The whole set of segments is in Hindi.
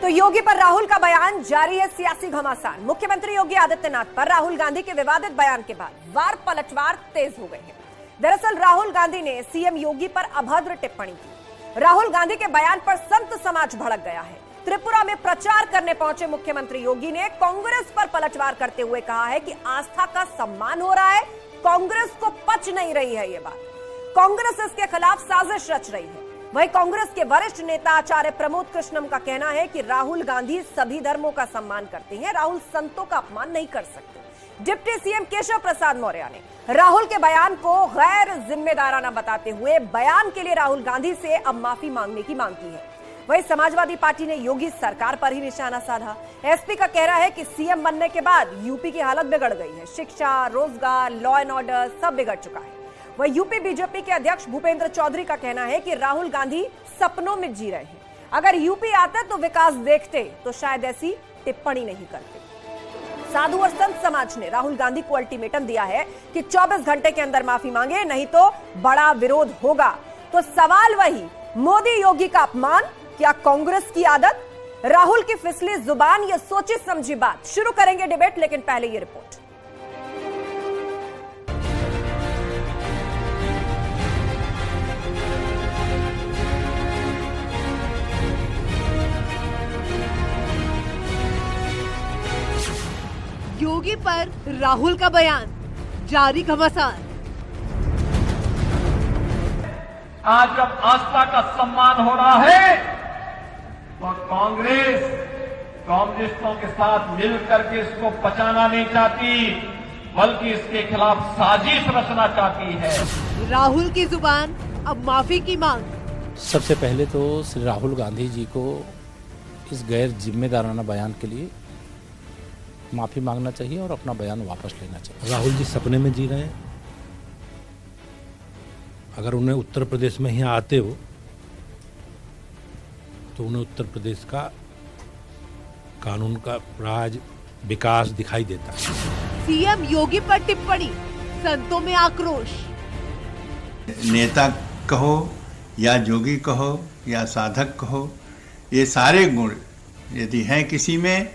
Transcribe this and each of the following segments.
तो योगी पर राहुल का बयान, जारी है सियासी घमासान। मुख्यमंत्री योगी आदित्यनाथ पर राहुल गांधी के विवादित बयान के बाद वार पलटवार तेज हो गए हैं। दरअसल राहुल गांधी ने सीएम योगी पर अभद्र टिप्पणी की। राहुल गांधी के बयान पर संत समाज भड़क गया है। त्रिपुरा में प्रचार करने पहुंचे मुख्यमंत्री योगी ने कांग्रेस पर पलटवार करते हुए कहा है कि आस्था का सम्मान हो रहा है, कांग्रेस को पच नहीं रही है ये बात। कांग्रेस इसके खिलाफ साजिश रच रही है। वहीं कांग्रेस के वरिष्ठ नेता आचार्य प्रमोद कृष्णम का कहना है कि राहुल गांधी सभी धर्मों का सम्मान करते हैं, राहुल संतों का अपमान नहीं कर सकते। डिप्टी सीएम केशव प्रसाद मौर्य ने राहुल के बयान को गैर जिम्मेदाराना बताते हुए बयान के लिए राहुल गांधी से अब माफी मांगने की मांग की है। वहीं समाजवादी पार्टी ने योगी सरकार पर ही निशाना साधा। एसपी का कहना है कि सीएम बनने के बाद यूपी की हालत बिगड़ गई है। शिक्षा, रोजगार, लॉ एंड ऑर्डर सब बिगड़ चुका है। वह यूपी बीजेपी के अध्यक्ष भूपेंद्र चौधरी का कहना है कि राहुल गांधी सपनों में जी रहे हैं। अगर यूपी आते तो विकास देखते तो शायद ऐसी टिप्पणी नहीं करते। साधु और संत समाज ने राहुल गांधी को अल्टीमेटम दिया है कि 24 घंटे के अंदर माफी मांगे, नहीं तो बड़ा विरोध होगा। तो सवाल वही, मोदी योगी का अपमान, क्या कांग्रेस की आदत, राहुल की फिसली जुबान, ये सोची समझी बात। शुरू करेंगे डिबेट, लेकिन पहले ये रिपोर्ट। योगी पर राहुल का बयान, जारी घमासान। आज जब आस्था का सम्मान हो रहा है तो कांग्रेस कम्युनिस्टों के साथ मिलकर के इसको पचाना नहीं चाहती, बल्कि इसके खिलाफ साजिश रचना चाहती है। राहुल की जुबान, अब माफी की मांग। सबसे पहले तो श्री राहुल गांधी जी को इस गैर जिम्मेदाराना बयान के लिए माफी मांगना चाहिए और अपना बयान वापस लेना चाहिए। राहुल जी सपने में जी रहे हैं। अगर उन्हें उत्तर प्रदेश में ही आते हो तो उन्हें उत्तर प्रदेश का कानून का राज, विकास दिखाई देता है। सीएम योगी पर टिप्पणी, संतों में आक्रोश। नेता कहो या जोगी कहो या साधक कहो, ये सारे गुण यदि हैं किसी में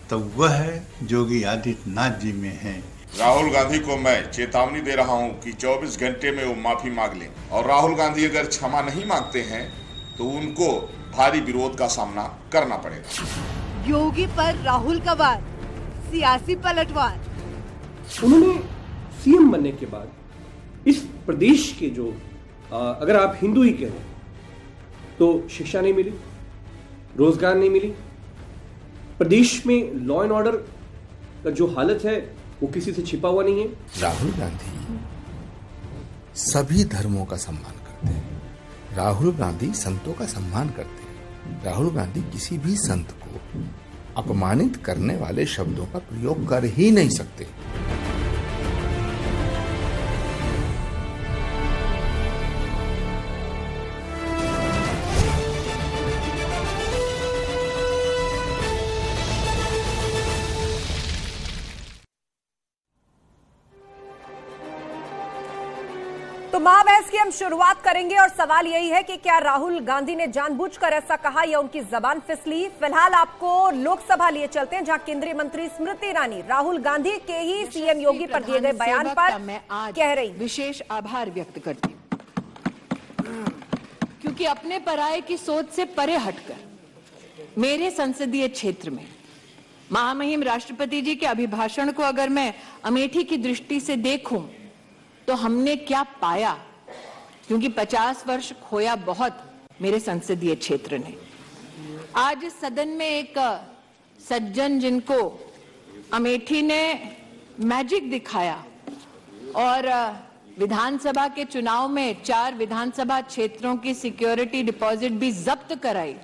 तो वह योगी आदित्यनाथ जी में है। राहुल गांधी को मैं चेतावनी दे रहा हूं कि 24 घंटे में वो माफी मांग लें, और राहुल गांधी अगर क्षमा नहीं मांगते हैं तो उनको भारी विरोध का सामना करना पड़ेगा। योगी पर राहुल का वार, सियासी पलटवार। उन्होंने सीएम बनने के बाद इस प्रदेश के जो अगर आप हिंदू ही कहें तो शिक्षा नहीं मिली, रोजगार नहीं मिली, प्रदेश में लॉ एंड ऑर्डर का जो हालत है वो किसी से छिपा हुआ नहीं है। राहुल गांधी सभी धर्मों का सम्मान करते हैं। राहुल गांधी संतों का सम्मान करते हैं। राहुल गांधी किसी भी संत को अपमानित करने वाले शब्दों का प्रयोग कर ही नहीं सकते। तो महाबहस की हम शुरुआत करेंगे और सवाल यही है कि क्या राहुल गांधी ने जानबूझकर ऐसा कहा या उनकी जबान फिसली। फिलहाल आपको लोकसभा लिए चलते हैं, जहां केंद्रीय मंत्री स्मृति ईरानी राहुल गांधी के ही सीएम योगी पर दिए गए बयान पर कह रही विशेष आभार व्यक्त करती हूं, क्योंकि अपने पराये की सोच से परे हटकर मेरे संसदीय क्षेत्र में महामहिम राष्ट्रपति जी के अभिभाषण को अगर मैं अमेठी की दृष्टि से देखूं तो हमने क्या पाया, क्योंकि 50 वर्ष खोया बहुत मेरे संसदीय क्षेत्र ने। आज इस सदन में एक सज्जन जिनको अमेठी ने मैजिक दिखाया और विधानसभा के चुनाव में 4 विधानसभा क्षेत्रों की सिक्योरिटी डिपॉजिट भी जब्त कराई,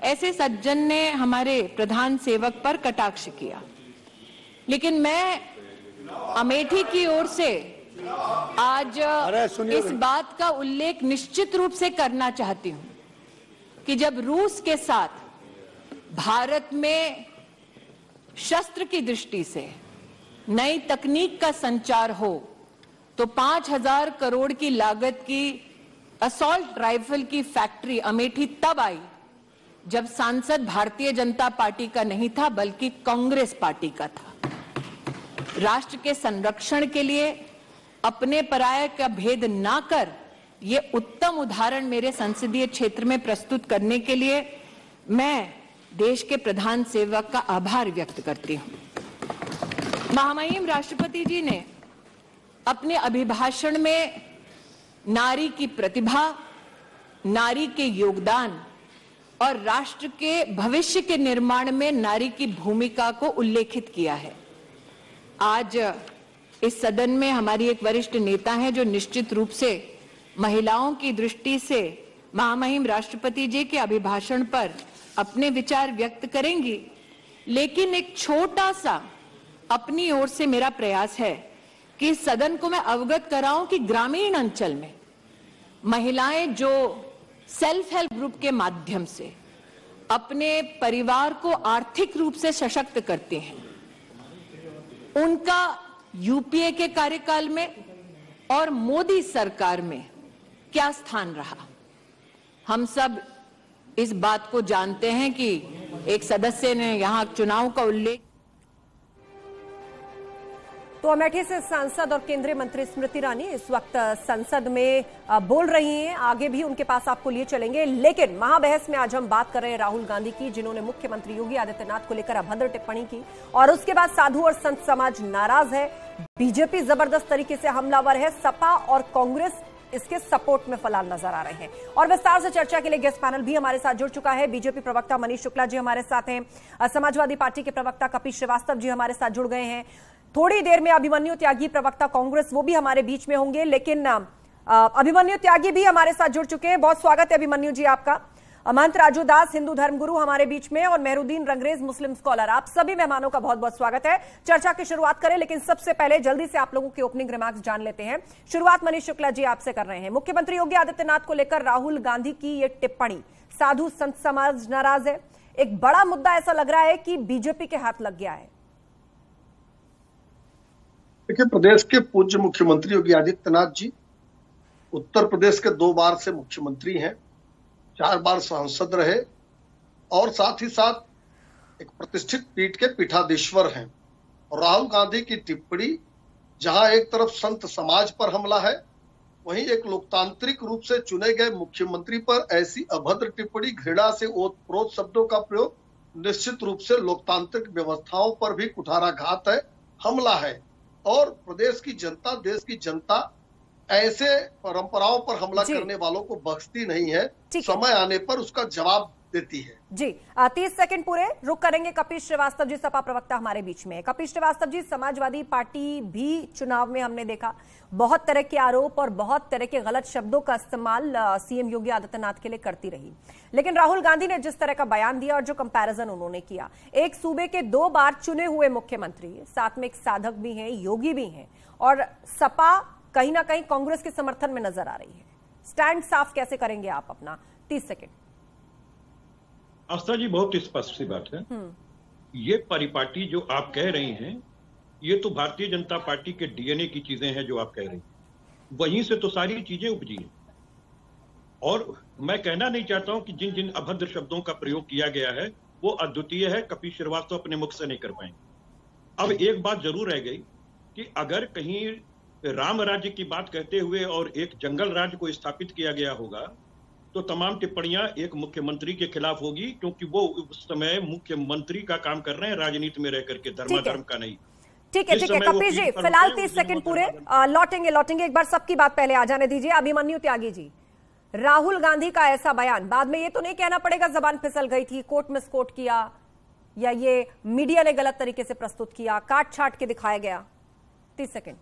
ऐसे सज्जन ने हमारे प्रधान सेवक पर कटाक्ष किया। लेकिन मैं अमेठी की ओर से आज इस बात का उल्लेख निश्चित रूप से करना चाहती हूं कि जब रूस के साथ भारत में शस्त्र की दृष्टि से नई तकनीक का संचार हो तो 5,000 करोड़ की लागत की असॉल्ट राइफल की फैक्ट्री अमेठी तब आई जब सांसद भारतीय जनता पार्टी का नहीं था बल्कि कांग्रेस पार्टी का था। राष्ट्र के संरक्षण के लिए अपने पराये का भेद ना कर ये उत्तम उदाहरण मेरे संसदीय क्षेत्र में प्रस्तुत करने के लिए मैं देश के प्रधान सेवक का आभार व्यक्त करती हूं। महामहिम राष्ट्रपति जी ने अपने अभिभाषण में नारी की प्रतिभा, नारी के योगदान और राष्ट्र के भविष्य के निर्माण में नारी की भूमिका को उल्लेखित किया है। आज इस सदन में हमारी एक वरिष्ठ नेता हैं जो निश्चित रूप से महिलाओं की दृष्टि से महामहिम राष्ट्रपति जी के अभिभाषण पर अपने विचार व्यक्त करेंगी, लेकिन एक छोटा सा अपनी ओर से मेरा प्रयास है कि सदन को मैं अवगत कराऊं कि ग्रामीण अंचल में महिलाएं जो सेल्फ हेल्प ग्रुप के माध्यम से अपने परिवार को आर्थिक रूप से सशक्त करते हैं, उनका यूपीए के कार्यकाल में और मोदी सरकार में क्या स्थान रहा। हम सब इस बात को जानते हैं कि एक सदस्य ने यहां चुनाव का उल्लेख। तो अमेठी से सांसद और केंद्रीय मंत्री स्मृति ईरानी इस वक्त संसद में बोल रही हैं। आगे भी उनके पास आपको लिए चलेंगे, लेकिन महाबहस में आज हम बात कर रहे हैं राहुल गांधी की, जिन्होंने मुख्यमंत्री योगी आदित्यनाथ को लेकर अभद्र टिप्पणी की और उसके बाद साधु और संत समाज नाराज है। बीजेपी जबरदस्त तरीके से हमलावर है। सपा और कांग्रेस इसके सपोर्ट में फिलहाल नजर आ रहे हैं। और विस्तार से चर्चा के लिए गेस्ट पैनल भी हमारे साथ जुड़ चुका है। बीजेपी प्रवक्ता मनीष शुक्ला जी हमारे साथ हैं, समाजवादी पार्टी के प्रवक्ता कपिल श्रीवास्तव जी हमारे साथ जुड़ गए हैं। थोड़ी देर में अभिमन्यु त्यागी प्रवक्ता कांग्रेस वो भी हमारे बीच में होंगे, लेकिन अभिमन्यु त्यागी भी हमारे साथ जुड़ चुके हैं। बहुत स्वागत है अभिमन्यु जी आपका। महंत राजू दास हिंदू धर्मगुरु हमारे बीच में और मेहरुद्दीन रंगरेज मुस्लिम स्कॉलर, आप सभी मेहमानों का बहुत बहुत स्वागत है। चर्चा की शुरुआत करें, लेकिन सबसे पहले जल्दी से आप लोगों के ओपनिंग रिमार्क्स जान लेते हैं। शुरुआत मनीष शुक्ला जी आपसे कर रहे हैं। मुख्यमंत्री योगी आदित्यनाथ को लेकर राहुल गांधी की ये टिप्पणी, साधु संत समाज नाराज है, एक बड़ा मुद्दा ऐसा लग रहा है कि बीजेपी के हाथ लग गया है। देखिए, प्रदेश के पूज्य मुख्यमंत्री योगी आदित्यनाथ जी उत्तर प्रदेश के 2 बार से मुख्यमंत्री हैं, 4 बार सांसद रहे और साथ ही साथ एक प्रतिष्ठित पीठ के पीठाधीश्वर हैं। और राहुल गांधी की टिप्पणी जहां एक तरफ संत समाज पर हमला है, वहीं एक लोकतांत्रिक रूप से चुने गए मुख्यमंत्री पर ऐसी अभद्र टिप्पणी, घृणा से ओतप्रोत शब्दों का प्रयोग निश्चित रूप से लोकतांत्रिक व्यवस्थाओं पर भी कुठाराघात है, हमला है। और प्रदेश की जनता, देश की जनता ऐसे परंपराओं पर हमला करने वालों को बख्शती नहीं है, समय आने पर उसका जवाब देती है। जी 30 सेकंड पूरे रुक करेंगे। कपिल श्रीवास्तव जी सपा प्रवक्ता हमारे बीच में। कपिल श्रीवास्तव जी, समाजवादी पार्टी भी चुनाव में हमने देखा बहुत तरह के आरोप और बहुत तरह के गलत शब्दों का इस्तेमाल सीएम योगी आदित्यनाथ के लिए करती रही, लेकिन राहुल गांधी ने जिस तरह का बयान दिया और जो कंपैरिजन उन्होंने किया, एक सूबे के 2 बार चुने हुए मुख्यमंत्री, साथ में एक साधक भी हैं, योगी भी हैं, और सपा कहीं ना कहीं कांग्रेस के समर्थन में नजर आ रही है। स्टैंड साफ कैसे करेंगे आप अपना? 30 सेकंड। आस्था जी, बहुत स्पष्ट सी बात है। ये परिपाटी जो आप कह रही हैं, ये तो भारतीय जनता पार्टी के डीएनए की चीजें हैं जो आप कह रही हैं, वहीं से तो सारी चीजें उपजी हैं। और मैं कहना नहीं चाहता हूं कि जिन जिन अभद्र शब्दों का प्रयोग किया गया है वो अद्वितीय है, कपिल श्रीवास्तव अपने मुख से नहीं कर पाएंगे। अब एक बात जरूर रह गई कि अगर कहीं राम राज्य की बात कहते हुए और एक जंगल राज्य को स्थापित किया गया होगा तो तमाम टिप्पणियां एक मुख्यमंत्री के खिलाफ होगी, क्योंकि वो उस समय मुख्यमंत्री का काम कर रहे हैं, राजनीति में रह करके, धर्माधर्म का नहीं। ठीक है कपिल जी, फिलहाल 30 सेकंड पूरे। लौटेंगे एक बार, सबकी बात पहले आ जाने दीजिए। अभिमन्यु त्यागी जी, राहुल गांधी का ऐसा बयान, बाद में ये तो नहीं कहना पड़ेगा जबान फिसल गई थी, कोर्ट मिसकोट किया, या ये मीडिया ने गलत तरीके से प्रस्तुत किया, काट छाट के दिखाया गया? 30 सेकंड।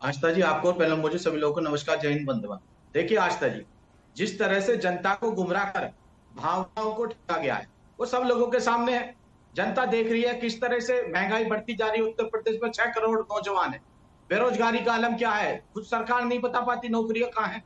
आस्था जी, आपको पहले मुझे सभी लोगों को नमस्कार, जय हिंद, बंधुवन। देखिए आस्था जी, जिस तरह से जनता को गुमराह कर भावनाओं को ठगा गया है वो सब लोगों के सामने है। जनता देख रही है किस तरह से महंगाई बढ़ती जा रही है। उत्तर प्रदेश में 6 करोड़ नौजवान है, बेरोजगारी का आलम क्या है, खुद सरकार नहीं बता पाती नौकरियां कहाँ है।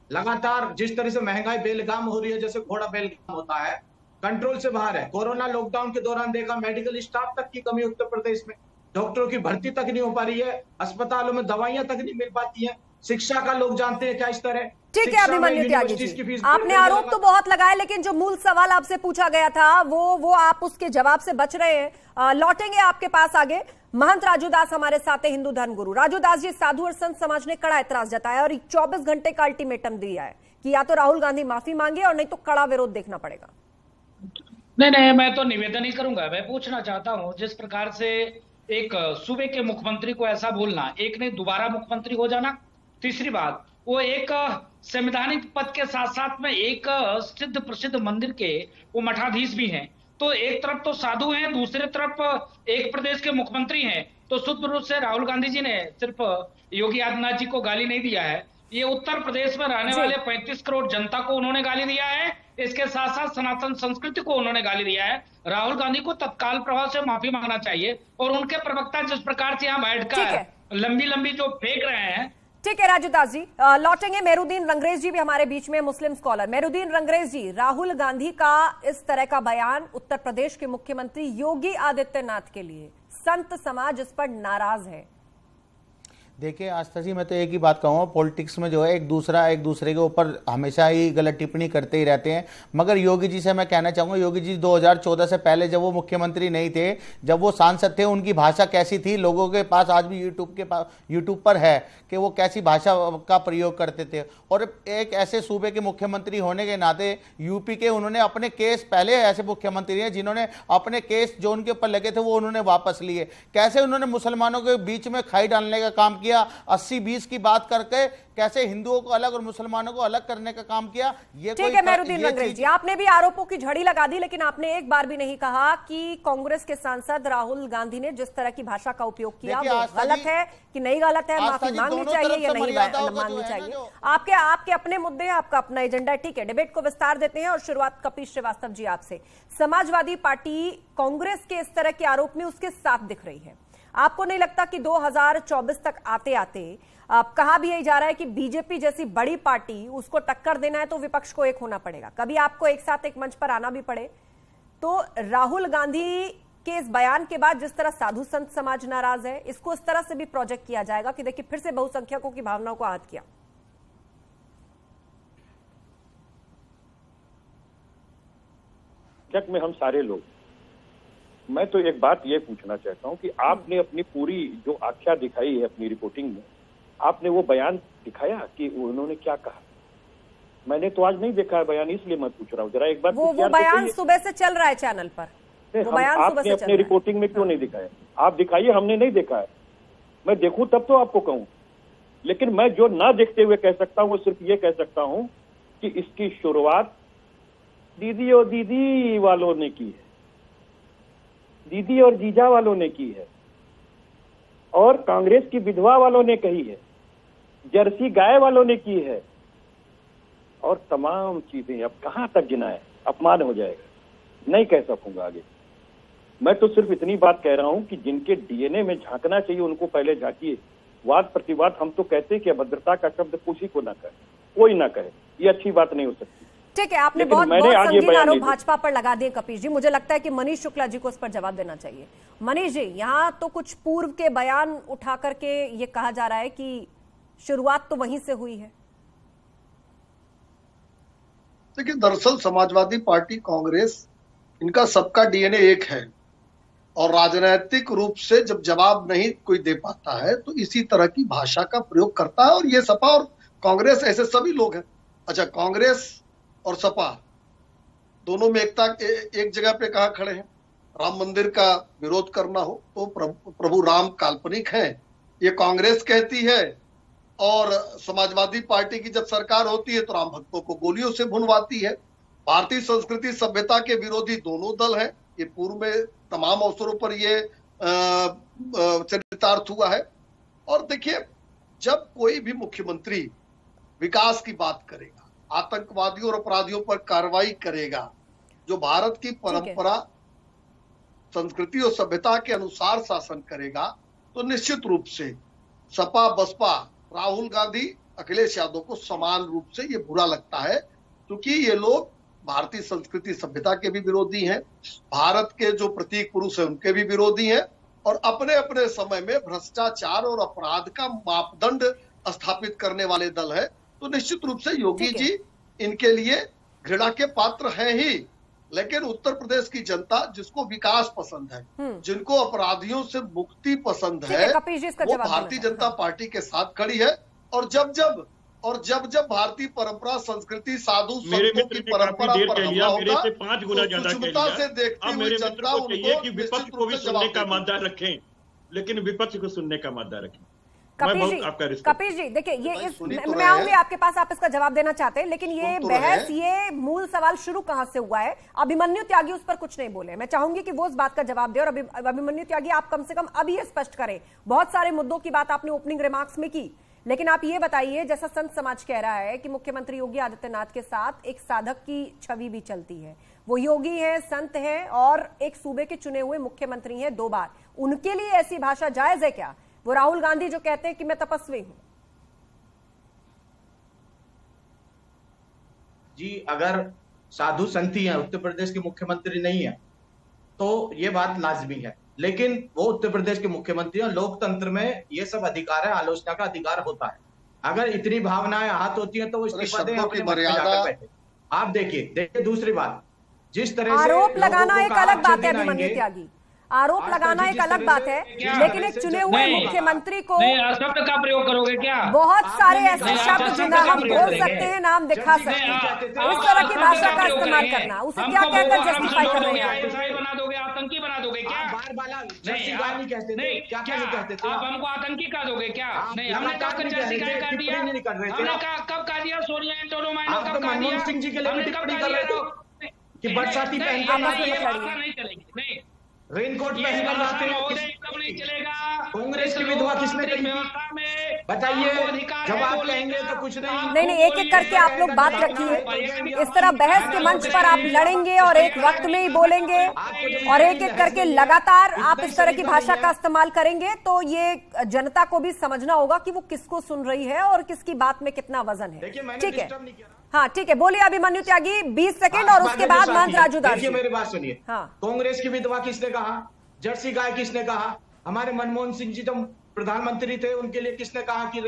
लगातार जिस तरह से महंगाई बेलगाम हो रही है, जैसे घोड़ा बेलगाम होता है, कंट्रोल से बाहर है। कोरोना लॉकडाउन के दौरान देखा मेडिकल स्टाफ तक की कमी उत्तर प्रदेश में, डॉक्टरों की भर्ती तक नहीं हो पा रही है, अस्पतालों में दवाइयां तक नहीं मिल पाती हैं। शिक्षा का लोग जानते हैं क्या स्तर है? ठीक है अभिमन्यु त्यागी जी, आपने आरोप तो बहुत लगाए, लेकिन जो मूल सवाल आपसे पूछा गया था वो आप उसके जवाब से बच रहे हैं। लौटेंगे आपके पास आगे। महंत राजू दास हमारे साथ है, हिंदू धर्म गुरु। राजू दास जी, साधु और संत समाज ने कड़ा एतराज जताया और 24 घंटे का अल्टीमेटम दिया है कि या तो राहुल गांधी माफी मांगे और नहीं तो कड़ा विरोध देखना पड़ेगा। नहीं, मैं तो निवेदन ही करूंगा। मैं पूछना चाहता हूं, जिस प्रकार से एक सूबे के मुख्यमंत्री को ऐसा बोलना, एक ने दोबारा मुख्यमंत्री हो जाना, तीसरी बात वो एक संवैधानिक पद के साथ साथ में एक सिद्ध प्रसिद्ध मंदिर के वो मठाधीश भी हैं। तो एक तरफ तो साधु हैं, दूसरे तरफ एक प्रदेश के मुख्यमंत्री हैं। तो शुद्ध रूप से राहुल गांधी जी ने सिर्फ योगी आदित्यनाथ जी को गाली नहीं दिया है, ये उत्तर प्रदेश में रहने वाले 35 करोड़ जनता को उन्होंने गाली दिया है। इसके साथ साथ सनातन संस्कृति को उन्होंने गाली दिया है। राहुल गांधी को तत्काल प्रभाव से माफी मांगना चाहिए। और उनके प्रवक्ता जिस प्रकार से यहाँ बैठकर लंबी जो फेंक रहे हैं। ठीक है राजू दास जी, लौटेंगे। मेहरुद्दीन रंगरेज जी भी हमारे बीच में, मुस्लिम स्कॉलर। मेहरुद्दीन रंगरेज जी, राहुल गांधी का इस तरह का बयान उत्तर प्रदेश के मुख्यमंत्री योगी आदित्यनाथ के लिए संत समाज इस पर नाराज है। देखिए आस्था जी, मैं तो एक ही बात कहूँगा, पॉलिटिक्स में जो है एक दूसरे के ऊपर हमेशा ही गलत टिप्पणी करते ही रहते हैं। मगर योगी जी से मैं कहना चाहूँगा, योगी जी 2014 से पहले जब वो मुख्यमंत्री नहीं थे, जब वो सांसद थे, उनकी भाषा कैसी थी, लोगों के पास आज भी यूट्यूब पर है कि वो कैसी भाषा का प्रयोग करते थे। और एक ऐसे सूबे के मुख्यमंत्री होने के नाते यूपी के उन्होंने अपने केस, पहले ऐसे मुख्यमंत्री हैं जिन्होंने अपने केस जो उनके ऊपर लगे थे वो उन्होंने वापस लिए। कैसे उन्होंने मुसलमानों के बीच में खाई डालने का काम किया, 80-20 की बात करके कैसे हिंदुओं को अलग और मुसलमानों को अलग करने का काम किया। ये ठीक है मेहरुद्दीन रंगरेज जी, आपने भी आरोपों की झड़ी लगा दी, लेकिन आपने एक बार भी नहीं कहा कि कांग्रेस के सांसद राहुल गांधी ने जिस तरह की भाषा का उपयोग किया वो गलत है कि नहीं गलत है, माफी मांगनी चाहिए या नहीं मांगनी चाहिए। आपके अपने मुद्दे हैं, आपका अपना एजेंडा है। ठीक है, डिबेट को विस्तार देते हैं और शुरुआत कपिल श्रीवास्तव जी आपसे। समाजवादी पार्टी कांग्रेस के इस तरह के आरोप में उसके साथ दिख रही है। आपको नहीं लगता कि 2024 तक आते आते अब कहा भी यही जा रहा है कि बीजेपी जैसी बड़ी पार्टी, उसको टक्कर देना है तो विपक्ष को एक होना पड़ेगा, कभी आपको एक साथ एक मंच पर आना भी पड़े। तो राहुल गांधी के इस बयान के बाद जिस तरह साधु संत समाज नाराज है, इसको इस तरह से भी प्रोजेक्ट किया जाएगा कि देखिए फिर से बहुसंख्यकों की भावनाओं को आहत किया। में हम सारे लोग, मैं तो एक बात ये पूछना चाहता हूं कि आपने अपनी पूरी जो आख्या दिखाई है अपनी रिपोर्टिंग में, आपने वो बयान दिखाया कि उन्होंने क्या कहा? मैंने तो आज नहीं देखा है बयान, इसलिए मैं पूछ रहा हूँ। जरा एक बार वो बयान सुबह से चल रहा है चैनल पर, वो बयान सुबह से अपने रिपोर्टिंग में क्यों नहीं दिखाया? आप दिखाइए, हमने नहीं देखा है। मैं देखूं तब तो आपको कहूं, लेकिन मैं जो ना देखते हुए कह सकता हूं वो सिर्फ ये कह सकता हूं कि इसकी शुरुआत दीदी और दीदी वालों ने की है, दीदी और जीजा वालों ने की है, और कांग्रेस की विधवा वालों ने कही है, जर्सी गाय वालों ने की है, और तमाम चीजें। अब कहां तक गिनाए, अपमान हो जाएगा, नहीं कह सकूंगा आगे। मैं तो सिर्फ इतनी बात कह रहा हूं कि जिनके डीएनए में झांकना चाहिए उनको पहले झांकिए। वाद प्रतिवाद हम तो कहते हैं कि अभद्रता का शब्द किसी को ना कहे, कोई ना कहे, ये अच्छी बात नहीं हो सकती। ठीक है, आपने बहुत संगीन आरोप भाजपा पर लगा दिए कपिल जी। मुझे लगता है कि मनीष शुक्ला जी को इस पर जवाब देना चाहिए। मनीष जी, यहाँ तो कुछ पूर्व के बयान उठा करके ये कहा जा रहा है कि शुरुआत तो वहीं से हुई है। देखिए, दरअसल समाजवादी पार्टी, कांग्रेस, इनका सबका डीएनए एक है, और राजनीतिक रूप से जब जवाब नहीं कोई दे पाता है तो इसी तरह की भाषा का प्रयोग करता है। और ये सपा और कांग्रेस ऐसे सभी लोग हैं। अच्छा, कांग्रेस और सपा दोनों में एक जगह पे कहाँ खड़े हैं? राम मंदिर का विरोध करना हो तो प्रभु राम काल्पनिक हैं, ये कांग्रेस कहती है, और समाजवादी पार्टी की जब सरकार होती है तो राम भक्तों को गोलियों से भुनवाती है। भारतीय संस्कृति सभ्यता के विरोधी दोनों दल हैं। ये पूर्व में तमाम अवसरों पर ये चरितार्थ हुआ है। और देखिए, जब कोई भी मुख्यमंत्री विकास की बात करेगा, आतंकवादियों और अपराधियों पर कार्रवाई करेगा, जो भारत की परंपरा, संस्कृति और सभ्यता के अनुसार शासन करेगा, तो निश्चित रूप से सपा, बसपा, राहुल गांधी, अखिलेश यादव को समान रूप से ये बुरा लगता है, क्योंकि ये लोग भारतीय संस्कृति सभ्यता के भी विरोधी हैं, भारत के जो प्रतीक पुरुष हैं उनके भी विरोधी हैं, और अपने अपने समय में भ्रष्टाचार और अपराध का मापदंड स्थापित करने वाले दल है, तो निश्चित रूप से योगी जी इनके लिए घृणा के पात्र है ही। लेकिन उत्तर प्रदेश की जनता जिसको विकास पसंद है, जिनको अपराधियों से मुक्ति पसंद है, वो भारतीय जनता पार्टी के साथ खड़ी है। और जब जब भारतीय परंपरा, संस्कृति, साधु संतों की परंपरा पर हमला होगा, तो सूक्ष्मता से देखती हुई जनता उनको विपक्ष को भी सुनने का मादा रखें, लेकिन विपक्ष को सुनने का मादा रखें। कपिल जी देखिए, ये मैं आऊंगी आपके पास, आप इसका जवाब देना चाहते हैं, लेकिन ये बहस, ये मूल सवाल शुरू कहां से हुआ है? अभिमन्यु त्यागी उस पर कुछ नहीं बोले। मैं चाहूंगी कि वो उस बात का जवाब दे। और अभिमन्यु त्यागी, आप कम से कम अब ये स्पष्ट करें, बहुत सारे मुद्दों की बात आपने ओपनिंग रिमार्क्स में की, लेकिन आप ये बताइए, जैसा संत समाज कह रहा है कि मुख्यमंत्री योगी आदित्यनाथ के साथ एक साधक की छवि भी चलती है, वो योगी है, संत है और एक सूबे के चुने हुए मुख्यमंत्री हैं 2 बार, उनके लिए ऐसी भाषा जायज है क्या? वो राहुल गांधी जो कहते हैं कि मैं तपस्वी हूं। जी, अगर साधु संती हैं, उत्तर प्रदेश के मुख्यमंत्री नहीं है, तो ये बात लाजमी है। लेकिन वो उत्तर प्रदेश के मुख्यमंत्री हैं, लोकतंत्र में ये सब अधिकार है, आलोचना का अधिकार होता है। अगर इतनी भावनाएं आहत होती हैं तो वो इस्तीफा दें, अपने मन में जाकर बैठे। आप देखिए दूसरी बात, जिस तरह से आरोप लगाना एक अलग बात है अभिमन्यु त्यागी, आरोप लगाना एक अलग बात है, लेकिन एक चुने हुए मुख्यमंत्री को शब्द का प्रयोग करोगे क्या? बहुत सारे ऐसे शब्द जिन्हें हम बोल सकते हैं, नाम दिखा सकते हैं, इस तरह की भाषा का इस्तेमाल करना, उसे क्या कहकर जस्टिफाई कर रहे हैं? बना दोगे, आतंकी बना दोगे क्या? नहीं कहते थे, क्या कहते थे? आप हमको आतंकी कह दोगे क्या? नहीं, हमने कब जर्सी गाय कर दिया? हमने कब कह दिया? सोनिया एंटोनो मैंने कब कह दिया? मनमोहन सिंह जी के लिए टिप्पणी कर रहे थे कि बरसाती नहीं चलेगी, नहीं रेनकोट पहनकर जाते नहीं चलेगा। कांग्रेस की विधवा किसने कही? बताइए, जब आप कहेंगे तो कुछ नहीं, एक एक करके आप लोग बात रखिए। इस तरह बहस के मंच पर आप लड़ेंगे और एक वक्त में ही बोलेंगे और एक एक करके लगातार आप इस तरह की भाषा का इस्तेमाल करेंगे, तो ये जनता को भी समझना होगा कि वो किसको सुन रही है और किसकी बात में कितना वजन है। ठीक है, हाँ ठीक है, बोलिए अभिमन्यु त्यागी, 20 सेकंड और उसके बाद महंत राजू दास। मेरी बात सुनिए। हाँ, कांग्रेस की विधवा किसने कहा? जर्सी गाय किसने कहा? हमारे मनमोहन सिंह जी तो प्रधानमंत्री थे, उनके लिए किसने कहा कि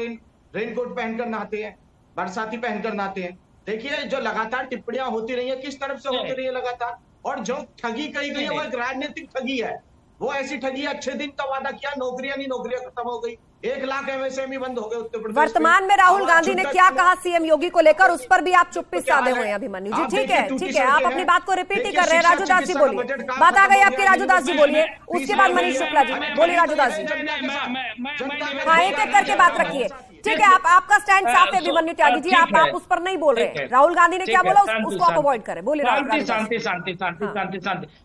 रेनकोट पहनकर नहाते हैं, बरसाती पहनकर नहाते हैं? देखिए, जो लगातार टिप्पणियां होती रही है, किस तरफ से होती रही है लगातार, और जो ठगी कही गई है वो एक राजनीतिक ठगी है। वो ऐसी ठगी, अच्छे दिन का वादा किया, नौकरियां नहीं, नौकरियां खत्म हो गई, 1 लाख एमएसएमई बंद हो गए उत्तर प्रदेश। वर्तमान में राहुल गांधी ने क्या कहा सीएम योगी को लेकर, उस पर भी आप चुप्पी साधे हुए हैं अभिमन्यु जी। ठीक है, आप अपनी बात को रिपीट ही कर रहे हैं। राजू दास जी बोलिए, बात आ गई आपकी, राजू दास जी बोलिए, उसके बाद मनीष शुक्ला जी बोलिए। राजू दास जी, हाँ एक एक करके बात रखिए। ठीक है, आपका स्टैंड साफ है अभिमन्यु त्यागी जी, आप उस पर नहीं बोल रहे। राहुल गांधी ने क्या बोला उसको आप अवॉइड करें, बोलिए। शांति।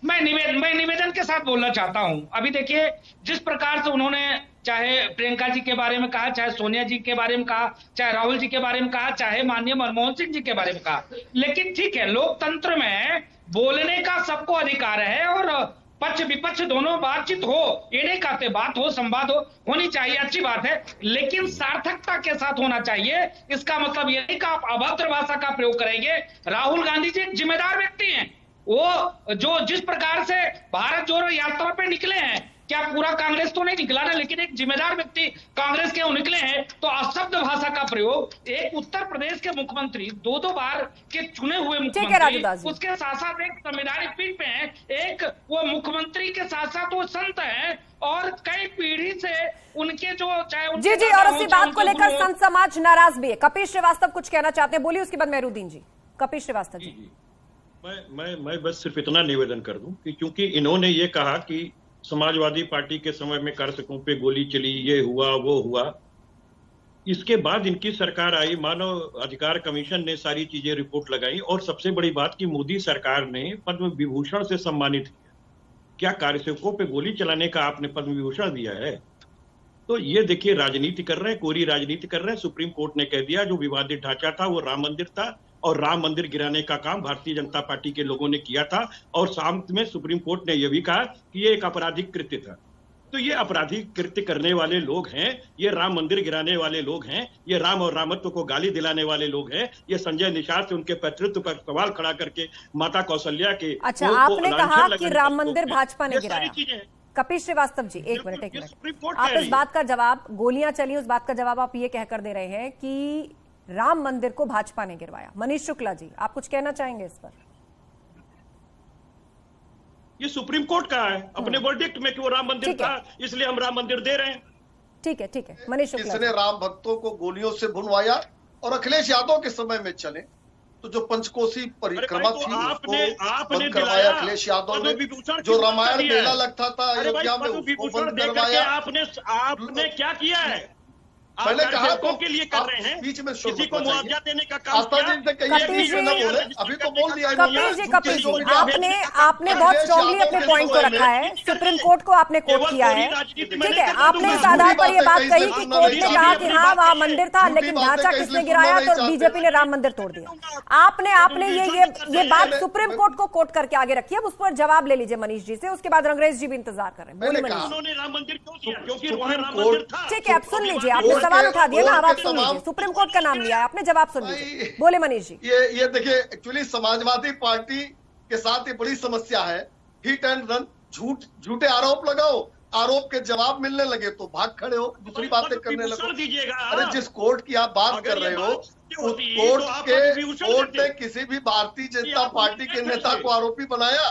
मैं निवेदन के साथ बोलना चाहता हूं। अभी देखिए, जिस प्रकार से उन्होंने चाहे प्रियंका जी के बारे में कहा, चाहे सोनिया जी के बारे में कहा, चाहे राहुल जी के बारे में कहा, चाहे माननीय मनमोहन सिंह जी के बारे में कहा, लेकिन ठीक है, लोकतंत्र में बोलने का सबको अधिकार है और पक्ष विपक्ष दोनों बातचीत हो, ये नहीं कहते, बात हो, संवाद होनी चाहिए, अच्छी बात है, लेकिन सार्थकता के साथ होना चाहिए। इसका मतलब ये नहीं कि आप अभद्र भाषा का प्रयोग करेंगे। राहुल गांधी जी एक जिम्मेदार व्यक्ति हैं, वो जो जिस प्रकार से भारत जोड़ो यात्रा पे निकले हैं, क्या पूरा कांग्रेस तो नहीं निकला ना, लेकिन एक जिम्मेदार व्यक्ति कांग्रेस के निकले हैं, तो अशब्द भाषा का प्रयोग एक उत्तर प्रदेश के मुख्यमंत्री, 2 बार के चुने हुए मुख्यमंत्री, उसके साथ साथ एक संवैधानिक पीठ पे हैं, एक वो मुख्यमंत्री के साथ साथ वो संत हैं और कई पीढ़ी से उनके जो चाहे जी, और उसी बात को लेकर संत समाज नाराज भी है। कपिल श्रीवास्तव कुछ कहना चाहते हैं, बोलिए, उसके बाद मेहरुद्दीन जी। कपिल श्रीवास्तव जी। मैं बस सिर्फ इतना निवेदन कर दूं कि क्योंकि इन्होंने ये कहा कि समाजवादी पार्टी के समय में कारतकों पे गोली चली, ये हुआ वो हुआ, इसके बाद इनकी सरकार आई, मानव अधिकार कमीशन ने सारी चीजें रिपोर्ट लगाई और सबसे बड़ी बात कि मोदी सरकार ने पद्म विभूषण से सम्मानित किया। क्या कार्यसेवकों पे गोली चलाने का आपने पद्म विभूषण दिया है? तो ये देखिए, राजनीति कर रहे हैं, कोरी राजनीति कर रहे हैं। सुप्रीम कोर्ट ने कह दिया जो विवादित ढांचा था वो राम मंदिर था और राम मंदिर गिराने का काम भारतीय जनता पार्टी के लोगों ने किया था और साथ में सुप्रीम कोर्ट ने यह भी कहा कि ये एक आपराधिक कृत्य था। तो ये आपराधिक कृत्य करने वाले लोग हैं, ये राम मंदिर गिराने वाले लोग हैं, ये राम और रामत्व को गाली दिलाने वाले लोग हैं, ये संजय निषाद से उनके पैतृत्व पर सवाल खड़ा करके माता कौशल्या के अच्छा, आपने कहा कि राम मंदिर भाजपा ने गिराया। कपिल श्रीवास्तव जी, एक मिनट आप इस बात का जवाब, गोलियां चली उस बात का जवाब आप ये कहकर दे रहे हैं कि राम मंदिर को भाजपा ने गिरवाया। मनीष शुक्ला जी, आप कुछ कहना चाहेंगे इस पर? ये सुप्रीम कोर्ट का है अपने वर्डिक्ट में कि वो राम मंदिर था, इसलिए हम राम मंदिर दे रहे हैं। ठीक है मनीष शुक्ला, किसने राम भक्तों को गोलियों से भुनवाया? और अखिलेश यादव के समय में चले तो जो पंचकोसी परिक्रमा थी आपने बंद करवाया अखिलेश यादव ने। जो रामायण मेला लगता था अयोध्या में उसको बंद करवाया। आपने क्या किया है? मैंने कहा के लिए कर रहे हैं, बीच में किसी को मुआवजा देने का काम अभी तो बोल दिया। कपिल जी आपने बहुत स्ट्रांगली अपने पॉइंट को रखा है, सुप्रीम कोर्ट को आपने कोट किया है, ठीक है। आपने इस आधार पर यह बात कही कि कोर्ट ने कहा कि हाँ वहाँ मंदिर था, लेकिन ढांचा किसने गिराया तो बीजेपी ने राम मंदिर तोड़ दिया। आपने ये बात सुप्रीम कोर्ट को कोट करके आगे रखी है। उस पर जवाब ले लीजिए मनीष जी से, उसके बाद रंगरेज जी भी इंतजार कर रहे हैं। बोलिए मनीष। उन्होंने राम मंदिर क्यों दिया? क्योंकि वहाँ राम मंदिर था। ठीक है, आप सुन लीजिए, आपने सवाल उठा दिया ना, अब आप सुन लीजिए। सुप्रीम कोर्ट का नाम लिया है आपने, जवाब सुन लीजिए। बोले मनीष जी। ये देखिए, एक्चुअली समाजवादी पार्टी के साथ ये बड़ी समस्या है। हिट एंड रन, झूठे आरोप लगाओ, आरोप के जवाब मिलने लगे तो भाग खड़े हो, दूसरी बातें करने लगो। अरे जिस कोर्ट की आप बात कर रहे हो उस कोर्ट ने किसी भी भारतीय जनता पार्टी के नेता को आरोपी बनाया?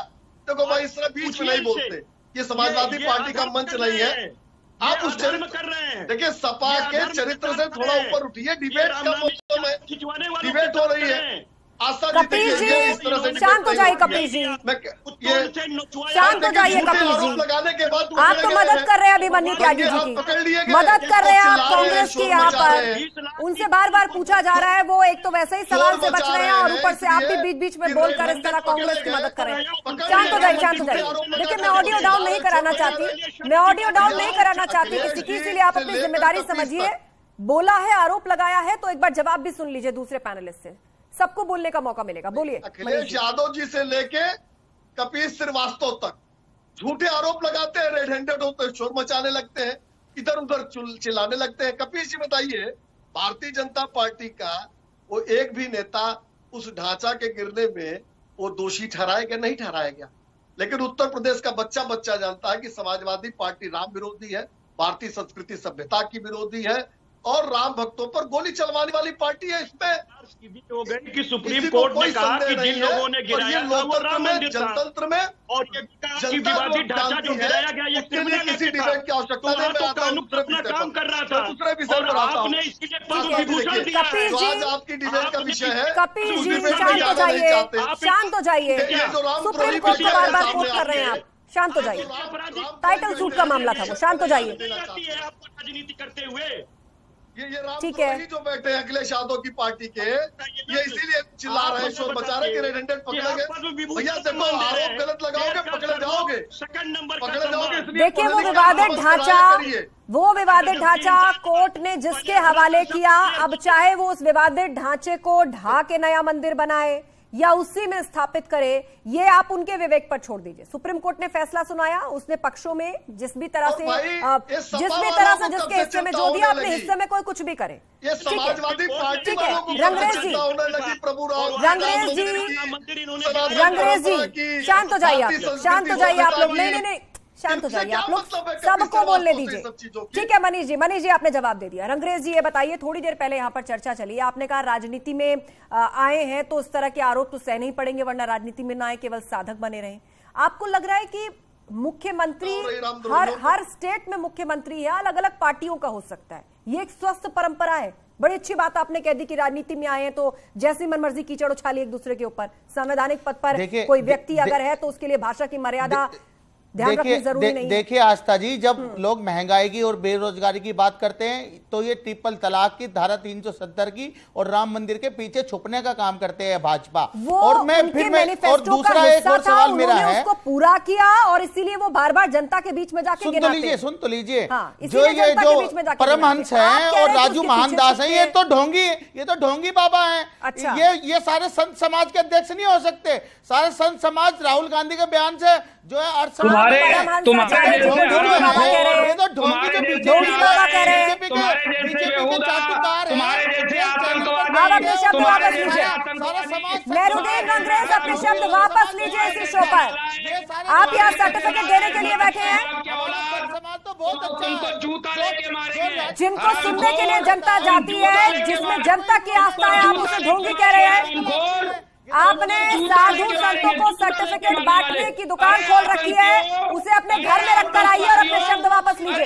देखो भाई, इस तरह बीच में नहीं बोलते, ये समाजवादी पार्टी का मंच नहीं है। आप उस चरित्र कर रहे हैं, देखिए सपा के चरित्र से थोड़ा ऊपर उठिए। डिबेट का मौसम है, डिबेट हो रही है। कपिल जी शांत हो जाइए, कपिल जी शांत हो जाइए। कपिल जी आप तो मदद कर रहे हैं अभिमन्यु त्यागी जी की, मदद कर रहे हैं आप कांग्रेस की। यहाँ पर उनसे बार बार पूछा जा रहा है, वो एक तो वैसे ही सवाल से बच रहे हैं और ऊपर से आप भी बीच बीच में बोलकर इस तरह कांग्रेस की मदद कर रहे हैं। शांत हो जाइए, शांत हो जाइए। देखिए मैं ऑडियो डाउन नहीं कराना चाहती किसी की, इसीलिए आप अपनी जिम्मेदारी समझिए। बोला है, आरोप लगाया है, तो एक बार जवाब भी सुन लीजिए दूसरे पैनलिस्ट से, सबको बोलने का मौका मिलेगा। बोलिए। अखिलेश यादव जी से लेके कपिल श्रीवास्तव तक झूठे आरोप लगाते हैं, रेड हैंडेड होते हैं, शोर मचाने लगते हैं, इधर उधर चिल्लाने लगते हैं। कपिल जी बताइए, भारतीय जनता पार्टी का वो एक भी नेता उस ढांचा के गिरने में वो दोषी ठहराया गया? नहीं ठहराया गया। लेकिन उत्तर प्रदेश का बच्चा जानता है कि समाजवादी पार्टी राम विरोधी है, भारतीय संस्कृति सभ्यता की विरोधी है और राम भक्तों पर गोली चलवाने वाली पार्टी है। इसमें हो गई कि सुप्रीम कोर्ट ने कहा कि जिन लोगों ने गिराया था वो राम मंदिर था, जनतंत्र में और ये विवादी ढांचा जो गिराया गया ये क्रिमिनल किसी डिबेट की आवश्यकता नहीं। मैं कानून अपना काम कर रहा था, दूसरे विषय पर आपने इसके लिए पद्म विभूषण दिया है। तो आज आपकी डिबेट का विषय है। कपिल जी शांत हो जाइए, शांत हो जाइए। सुप्रीम कोर्ट को बार बार कोट कर रहे हैं आप, शांत हो जाइए। टाइटल सूट का मामला था वो, शांत हो जाइए। राजनीति करते हुए ठीक है, जो बैठे हैं अखिलेश यादव की पार्टी के, ये इसीलिए चिल्ला रहे हैं, शोर मचा रहे हैं कि रेड हैंडेड पकड़े गए। भैया देखो, आरोप गलत लगाओगे पकड़े जाओगे, पकड़े जाओगे। देखिए वो विवादित ढांचा कोर्ट ने जिसके हवाले किया, अब चाहे वो उस विवादित ढांचे को ढा के नया मंदिर बनाए या उसी में स्थापित करे, ये आप उनके विवेक पर छोड़ दीजिए। सुप्रीम कोर्ट ने फैसला सुनाया, उसने पक्षों में जिस भी तरह से जिसके हिस्से में जो दिया, अपने हिस्से में कोई कुछ भी करे। ठीक है रंगरेज जी शांत हो जाइए, आप लोग शांत हो जाइए, आप लोग नहीं शांत हो जाइए, आप लोग सबको बोलने दीजिए। ठीक है मनीष जी आपने जवाब दे दिया। रंगरेज जी ये बताइए, थोड़ी देर पहले यहाँ पर चर्चा चली, आपने कहा राजनीति में आए हैं तो उस तरह के आरोप तो सहने ही पड़ेंगे, वरना राजनीति में ना आए केवल साधक बने रहें। आपको लग रहा है कि मुख्यमंत्री हर स्टेट में मुख्यमंत्री है, अलग अलग पार्टियों का हो सकता है, ये एक स्वस्थ परंपरा है? बड़ी अच्छी बात आपने कह दी कि राजनीति में आए हैं तो जैसी मनमर्जी कीचड़ उछाली एक दूसरे के ऊपर। संवैधानिक पद पर कोई व्यक्ति अगर है तो उसके लिए भाषा की मर्यादा देखिए आस्था जी, जब लोग महंगाई की और बेरोजगारी की बात करते हैं तो ये ट्रिपल तलाक की धारा 370 की और राम मंदिर के पीछे छुपने का काम करते हैं भाजपा। और और दूसरा एक और सवाल मेरा है, उसको पूरा किया और इसीलिए वो बार बार जनता के बीच में जाके सुन तो लीजिए जो ये जो परमहंस है और राजू महानदास है, ये तो ढोंगी बाबा है। ये सारे संत समाज के अध्यक्ष नहीं हो सकते। सारे संत समाज राहुल गांधी के बयान से जो है अपने शब्द वापस लीजिए। मेहरुद्दीन रंगरेज, अपने शब्द वापस लीजिए इसी शो पर। आप यहाँ सर्टिफिकेट देने के लिए बैठे हैं। जिनको सुनने के लिए जनता जाती है, जिसमें जनता की आस्था है, आप उसे ढोंगी कह रहे हैं। आपने साधु संतों को सर्टिफिकेट बांटने की दुकान खोल रखी है, उसे अपने घर में रखकर आइए और अपने शब्द वापस लीजिए।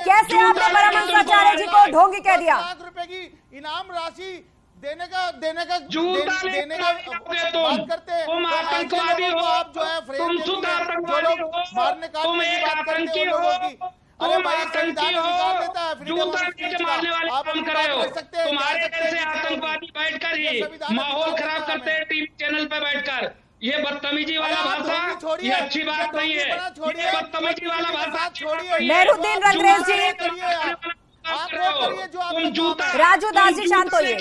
कैसे आपने परमहंसाचार्य जी को ढोंगी कह दिया? ₹1,00,000 की इनाम राशि देने का बात करते हैं। तुम आतंकवादी हो, आप जो है तुम शुद्ध आतंकवादी हो, मारने तुम एक आतंकी हो, तुम आतंकी हो, जूता नीचे मारने वाले काम कर रहे हो। तुम्हारे जैसे आतंकवादी बैठकर ही माहौल खराब करते हैं टीवी चैनल पे बैठकर। ये बदतमीजी वाला भाषा, ये अच्छी बात नहीं है। ये बदतमीजी वाला भाषा छोड़िए। मेहरुद्दीन रंगरेज जी, राजू दास जी शांत होइए,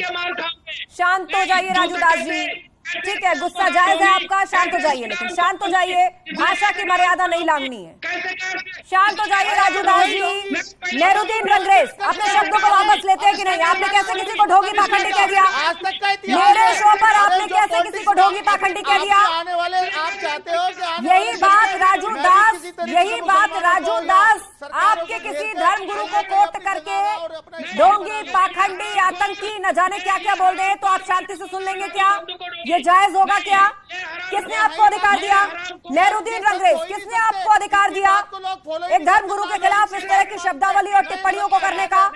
शांत हो जाइए राजू दास जी। ठीक है, गुस्सा जायज है आपका, शांत हो जाइए, लेकिन शांत हो जाइए, भाषा की मर्यादा नहीं लांघनी है। शांत हो जाइए राजू दास जी। मेहरुद्दीन रंगरेज, अपने शब्दों को वापस लेते हैं कि नहीं? आपने कैसे किसी को ढोंगी पाखंडी कह दिया? मेरे शो पर आपने कैसे किसी को ढोंगी पाखंडी कह दिया? यही बात राजू दास, यही बात राजू दास आपके किसी धर्म गुरु को कोट करके ढोंगी, पाखंडी, आतंकी, न जाने क्या क्या बोल रहे हैं, तो आप शांति से सुन लेंगे क्या? ये जायज होगा क्या? किसने आपको अधिकार दिया? मेहरुद्दीन रंगरेज, किसने आपको अधिकार दिया एक धर्म गुरु के खिलाफ इस तरह की शब्दावली और टिप्पणियों को करने का?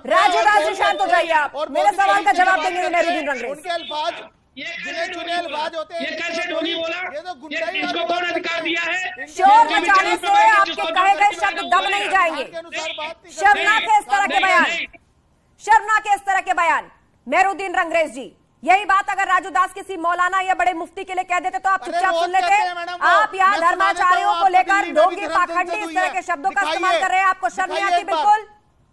राजू दास जी शांत हो जाइए आप, मेरे सवाल का जवाब देंगे मेहरुद्दीन रंगरेज। चुने अल्फाज होते हैं। ये कैसे ढोंगी बोला? ये इसको कौन अधिकार दिया है? शोर मचाने से आपके कहे गए शब्द दब नहीं जाएंगे। शर्मनाक है इस तरह के बयान, शर्मनाक है इस तरह के बयान। मेहरुद्दीन रंगरेज जी, यही बात अगर राजू दास किसी मौलाना या बड़े मुफ्ती के लिए कह देते तो आप चुपचाप सुन लेते? आप यहाँ धर्माचार्यों को लेकर ढोंगी, पाखंडी इस तरह के शब्दों का इस्तेमाल कर रहे हैं, आपको शर्म नहीं आती? बिल्कुल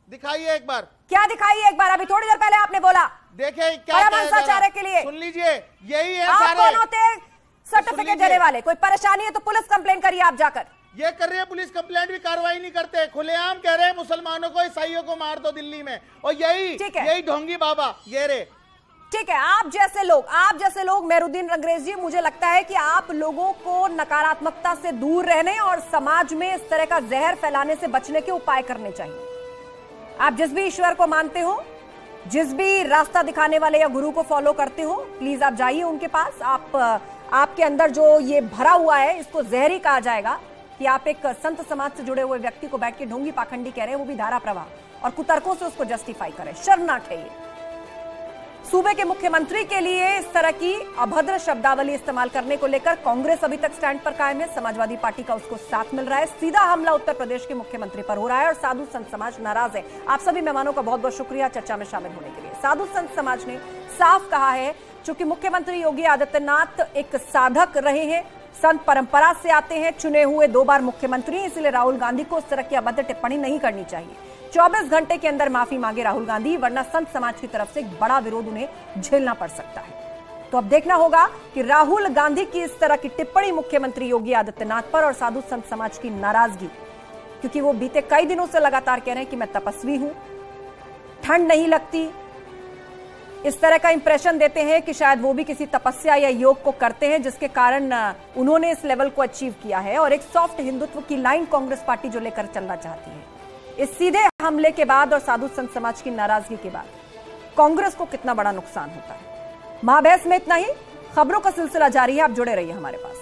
दिखाइए एक बार। क्या दिखाइए एक बार? अभी थोड़ी देर पहले आपने बोला देखिए क्या परमहंसाचार्य के लिए। सुन लीजिए, यही है आप सारे। कौन होते हैं सर्टिफिकेट देने वाले? कोई परेशानी है तो पुलिस कंप्लेन करिए आप जाकर। ये कर रहे हैं पुलिस, कंप्लेंट भी कार्रवाई नहीं करते, खुलेआम कह रहे हैं मुसलमानों को, ईसाइयों को मार दो दिल्ली में, और यही ढोंगी बाबा ये रे। ठीक है, आप जैसे लोग मेहरुद्दीन रंगरेज जी, मुझे लगता है कि आप लोगों को नकारात्मकता से दूर रहने और समाज में इस तरह का जहर फैलाने से बचने के उपाय करने चाहिए। आप जिस भी ईश्वर को मानते हो, जिस भी रास्ता दिखाने वाले या गुरु को फॉलो करते हो, प्लीज आप जाइए उनके पास। आपके अंदर जो ये भरा हुआ है, इसको जहरी कहा जाएगा कि आप एक संत समाज से जुड़े हुए व्यक्ति को बैठ के ढोंगी पाखंडी कह रहे हैं, वो भी धारा प्रवाह और कुतर्कों से उसको जस्टिफाई करें। शर्मनाक है ये। सूबे के मुख्यमंत्री के लिए इस तरह की अभद्र शब्दावली इस्तेमाल करने को लेकर कांग्रेस अभी तक स्टैंड पर कायम है। समाजवादी पार्टी का उसको साथ मिल रहा है। सीधा हमला उत्तर प्रदेश के मुख्यमंत्री पर हो रहा है और साधु संत समाज नाराज है। आप सभी मेहमानों का बहुत बहुत शुक्रिया चर्चा में शामिल होने के लिए। साधु संत समाज ने साफ कहा है, चूंकि मुख्यमंत्री योगी आदित्यनाथ एक साधक रहे हैं, संत परंपरा से आते हैं, चुने हुए 2 बार मुख्यमंत्री, इसलिए राहुल गांधी को उस तरह की अभद्र टिप्पणी नहीं करनी चाहिए। 24 घंटे के अंदर माफी मांगे राहुल गांधी, वरना संत समाज की तरफ से एक बड़ा विरोध उन्हें झेलना पड़ सकता है। तो अब देखना होगा कि राहुल गांधी की इस तरह की टिप्पणी मुख्यमंत्री योगी आदित्यनाथ पर और साधु संत समाज की नाराजगी, क्योंकि वो बीते कई दिनों से लगातार कह रहे हैं कि मैं तपस्वी हूं, ठंड नहीं लगती, इस तरह का इंप्रेशन देते हैं कि शायद वो भी किसी तपस्या या योग को करते हैं, जिसके कारण उन्होंने इस लेवल को अचीव किया है। और एक सॉफ्ट हिंदुत्व की लाइन कांग्रेस पार्टी जो लेकर चलना चाहती है, इस सीधे हमले के बाद और साधु संत समाज की नाराजगी के बाद कांग्रेस को कितना बड़ा नुकसान होता है। महाबहस में इतना ही। खबरों का सिलसिला जारी है, आप जुड़े रहिए हमारे पास।